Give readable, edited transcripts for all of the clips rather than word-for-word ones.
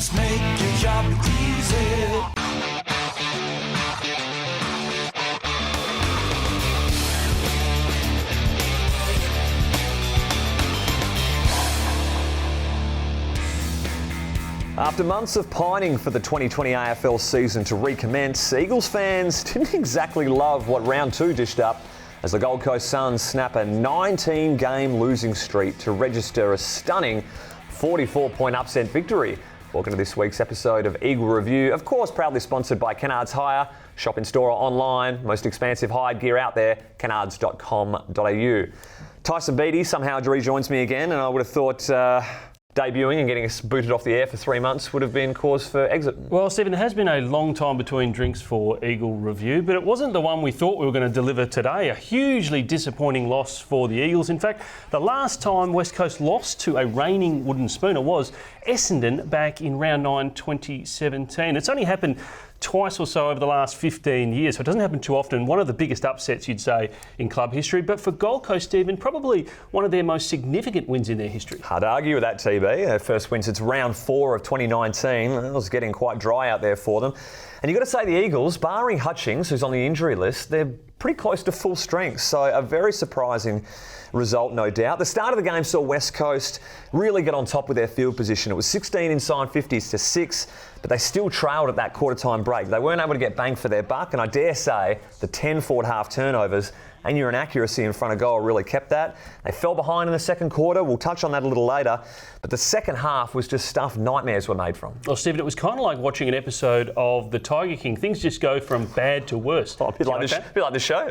Just make your job easy. After months of pining for the 2020 AFL season to recommence, Eagles fans didn't exactly love what round 2 dished up as the Gold Coast Suns snap a 19-game losing streak to register a stunning 44-point upset victory. Welcome to this week's episode of Eagle Review, of course proudly sponsored by Kennards Hire. Shop in store or online, most expansive hired gear out there, kennards.com.au. Tyson Beattie somehow rejoins me again, and I would have thought debuting and getting us booted off the air for 3 months would have been cause for exit. Well, Stephen, there has been a long time between drinks for Eagle Review, but it wasn't the one we thought we were going to deliver today. A hugely disappointing loss for the Eagles. In fact, the last time West Coast lost to a reigning wooden spooner was Essendon back in round 9 2017. It's only happened twice or so over the last 15 years, so it doesn't happen too often. One of the biggest upsets, you'd say, in club history. But for Gold Coast, Stephen, probably one of their most significant wins in their history. Hard to argue with that, TB. Their first win since round 4 of 2019. It was getting quite dry out there for them. And you've got to say the Eagles, barring Hutchings, who's on the injury list, they're pretty close to full strength. So a very surprising result, no doubt. The start of the game saw West Coast really get on top with their field position. It was 16 inside 50s to 6, but they still trailed at that quarter-time break. They weren't able to get bang for their buck, and I dare say the 10 forward-half turnovers and your inaccuracy in front of goal really kept that. They fell behind in the second quarter. We'll touch on that a little later. But the second half was just stuff nightmares were made from. Well, Stephen, it was kind of like watching an episode of The Tiger King. Things just go from bad to worse. Oh, a bit like the show.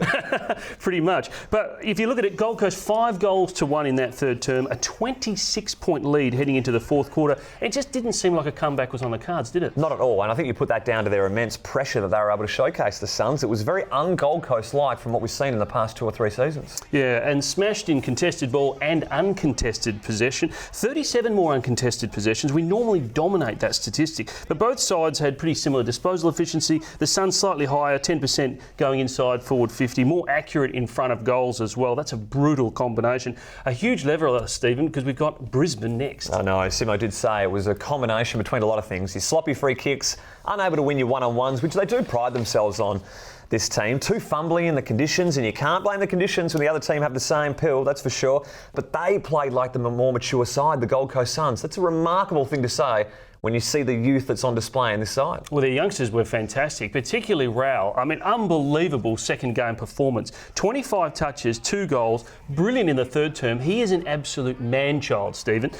Pretty much. But if you look at it, Gold Coast 5 goals to 1 in that third term, a 26-point lead heading into the fourth quarter. It just didn't seem like a comeback was on the cards, did it? Not at all. And I think you put that down to their immense pressure that they were able to showcase the Suns. It was very un-Gold Coast-like from what we've seen in the past 2 or 3 seasons. Yeah, and smashed in contested ball and uncontested possession. 37 more uncontested possessions. We normally dominate that statistic. But both sides had pretty similar disposal efficiency. The Suns slightly higher, 10% going inside forward 50. More accurate in front of goals as well. That's a brutal combination. A huge leveller, Stephen, because we've got Brisbane next. I know. Simo did say it was a combination between a lot of things. Your sloppy free kicks, unable to win your one-on-ones, which they do pride themselves on. This team, too fumbly in the conditions, and you can't blame the conditions when the other team have the same pill, that's for sure. But they played like the more mature side, the Gold Coast Suns. That's a remarkable thing to say when you see the youth that's on display in this side. Well, their youngsters were fantastic, particularly Rao. I mean, unbelievable second game performance. 25 touches, 2 goals, brilliant in the third term. He is an absolute man-child, Stephen.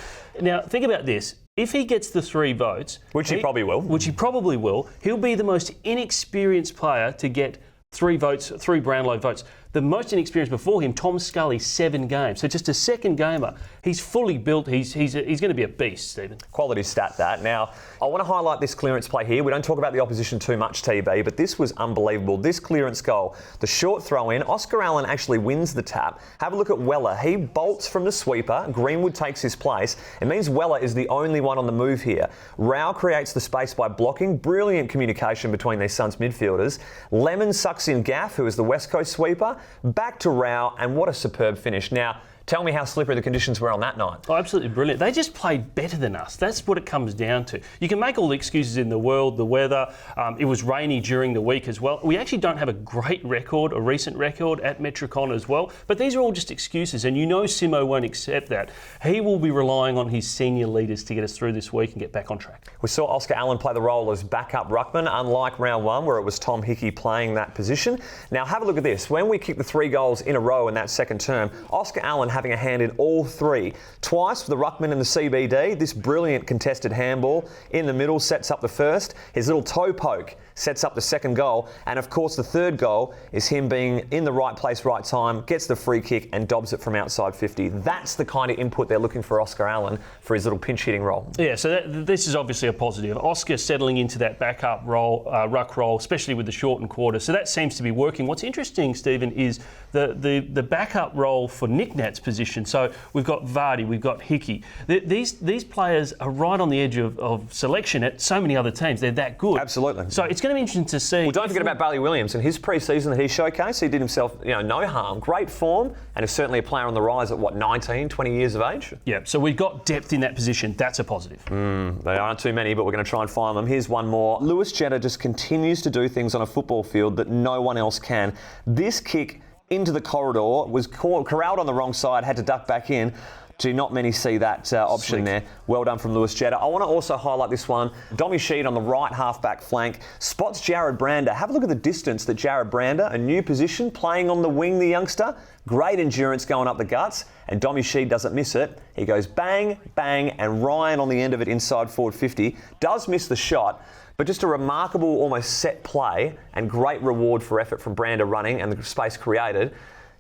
Now, think about this. If he gets the 3 votes... Which he probably will. He'll be the most inexperienced player to get 3 votes, 3 Brownlow votes. The most inexperienced before him, Tom Scully, 7 games. So just a second gamer. He's fully built. He's going to be a beast, Stephen. Quality stat that. Now, I want to highlight this clearance play here. We don't talk about the opposition too much, TB, but this was unbelievable. This clearance goal, the short throw in, Oscar Allen actually wins the tap. Have a look at Weller. He bolts from the sweeper. Greenwood takes his place. It means Weller is the only one on the move here. Rao creates the space by blocking. Brilliant communication between these Suns midfielders. Lemon sucks in Gaff, who is the West Coast sweeper. Back to Rao, and what a superb finish. Now, tell me how slippery the conditions were on that night. Oh, absolutely brilliant. They just played better than us. That's what it comes down to. You can make all the excuses in the world, the weather. It was rainy during the week as well. We actually don't have a great record, a recent record at Metricon as well. But these are all just excuses, and you know Simo won't accept that. He will be relying on his senior leaders to get us through this week and get back on track. We saw Oscar Allen play the role as backup ruckman, unlike round 1 where it was Tom Hickey playing that position. Now have a look at this. When we kicked the 3 goals in a row in that second term, Oscar Allen having a hand in all 3. Twice for the ruckman in the CBD. This brilliant contested handball in the middle sets up the first. His little toe poke sets up the second goal. And of course, the third goal is him being in the right place, right time, gets the free kick and dobs it from outside 50. That's the kind of input they're looking for Oscar Allen for his little pinch hitting role. Yeah, so this is obviously a positive. Oscar settling into that backup role, ruck role, especially with the shortened quarter. So that seems to be working. What's interesting, Stephen, is the backup role for Nick Nat's position. So we've got Vardy, we've got Hickey. These players are right on the edge of selection at so many other teams. They're that good. Absolutely. So it's going to be interesting to see. Well, don't forget about Bailey Williams and his pre-season that he showcased. He did himself, no harm. Great form, and is certainly a player on the rise at 19, 20 years of age. Yeah. So we've got depth in that position. That's a positive. They aren't too many, but we're going to try and find them. Here's one more. Lewis Jetta just continues to do things on a football field that no one else can. This kick into the corridor was corralled on the wrong side, had to duck back in. Do not many see that option there. Well done from Lewis Jetta. I want to also highlight this one. Dommy Sheed on the right half-back flank spots Jared Brander. Have a look at the distance that Jared Brander, a new position, playing on the wing, the youngster. Great endurance going up the guts, and Dommy Sheed doesn't miss it. He goes bang, bang, and Ryan on the end of it inside forward 50. Does miss the shot, but just a remarkable, almost set play and great reward for effort from Brander running and the space created.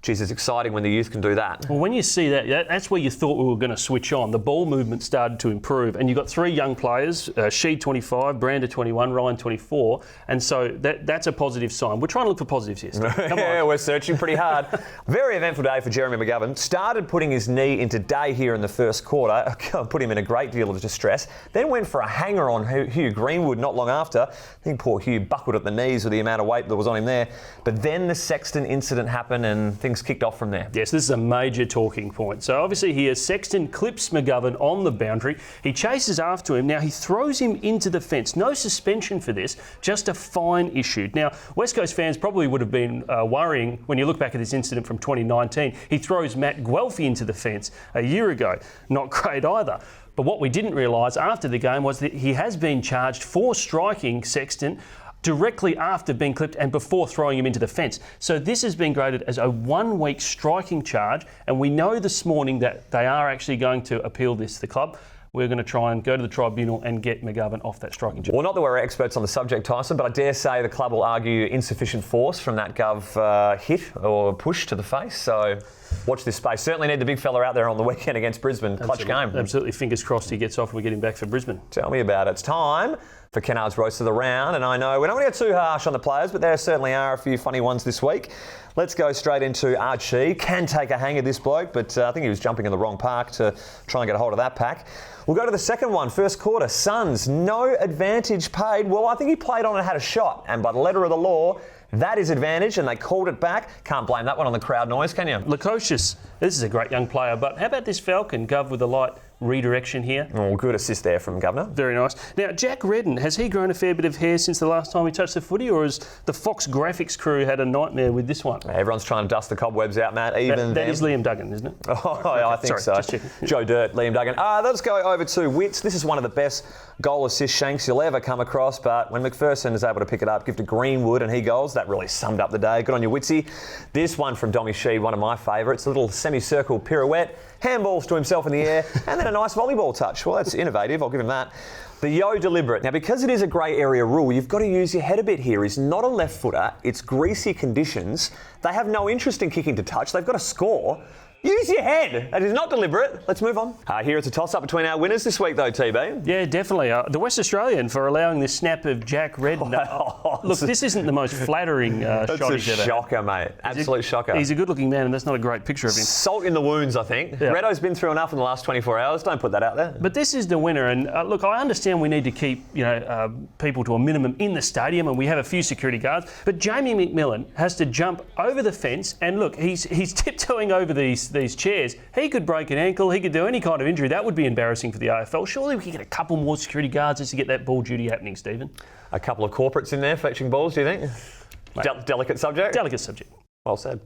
Geez, it's exciting when the youth can do that. Well, when you see that, that's where you thought we were going to switch on. The ball movement started to improve, and you've got three young players, Sheed 25, Brander 21, Ryan 24, and so that's a positive sign. We're trying to look for positives here, Steve. Come Yeah, on. we're searching pretty hard. Very eventful day for Jeremy McGovern. Started putting his knee into day here in the first quarter, put him in a great deal of distress, then went for a hanger on Hugh Greenwood not long after. I think poor Hugh buckled at the knees with the amount of weight that was on him there. But then the Sexton incident happened and things kicked off from there. Yes, this is a major talking point. So obviously here, Sexton clips McGovern on the boundary. He chases after him. Now he throws him into the fence. No suspension for this, just a fine issued. Now, West Coast fans probably would have been worrying when you look back at this incident from 2019. He throws Matt Guelphy into the fence a year ago. Not great either. But what we didn't realise after the game was that he has been charged for striking Sexton directly after being clipped and before throwing him into the fence. So this has been graded as a 1 week striking charge, and we know this morning that they are actually going to appeal this to the club. We're going to try and go to the tribunal and get McGovern off that striking charge. Well, not that we're experts on the subject, Tyson, but I dare say the club will argue insufficient force from that Gov hit or push to the face. So watch this space. Certainly need the big fella out there on the weekend against Brisbane. Clutch game. Absolutely. Fingers crossed he gets off and we get him back for Brisbane. Tell me about it. It's time for Kennard's Roast of the Round, and I know we're not going to get too harsh on the players, but there certainly are a few funny ones this week. Let's go straight into Archie. Can take a hang of this bloke, but I think he was jumping in the wrong park to try and get a hold of that pack. We'll go to the second one, first quarter. Suns, no advantage paid. Well, I think he played on and had a shot, and by the letter of the law, that is advantage, and they called it back. Can't blame that one on the crowd noise, can you? Lukosius, this is a great young player, but how about this Falcon, Gov, with a light redirection here? Oh, good assist there from Governor. Very nice. Now, Jack Redden, has he grown a fair bit of hair since the last time he touched the footy, or has the Fox graphics crew had a nightmare with this one? Everyone's trying to dust the cobwebs out, Matt. Even that is Liam Duggan, isn't it? Oh, I think Sorry, so. just checking. Joe Dirt, Liam Duggan. Let's go over to Wits. This is one of the best goal assist shanks you'll ever come across, but when McPherson is able to pick it up, give to Greenwood and he goals, that really summed up the day. Good on you, Witsy. This one from Dommy Sheed, one of my favourites, a little semicircle pirouette, handballs to himself in the air, and then a nice volleyball touch. Well, that's innovative, I'll give him that. The yo deliberate. Now, because it is a grey area rule, you've got to use your head a bit here. He's not a left footer. It's greasy conditions. They have no interest in kicking to touch. They've got to score. Use your head. It is not deliberate. Let's move on. Here it's a toss-up between our winners this week, though, TB. Yeah, definitely. The West Australian for allowing this snap of Jack Redden. Look, this isn't the most flattering shot he's ever had. That's a shocker, mate. Absolute shocker. He's a good-looking man, and that's not a great picture of him. Salt in the wounds, I think. Yeah. Reddo's been through enough in the last 24 hours. Don't put that out there. But this is the winner, and look, I understand we need to keep people to a minimum in the stadium, and we have a few security guards. But Jamie McMillan has to jump over the fence, and look, he's tiptoeing over these chairs. He could break an ankle. He could do any kind of injury. That would be embarrassing for the AFL. Surely we could get a couple more security guards just to get that ball duty happening, Stephen. A couple of corporates in there fetching balls, do you think? Delicate subject? Delicate subject. Well said.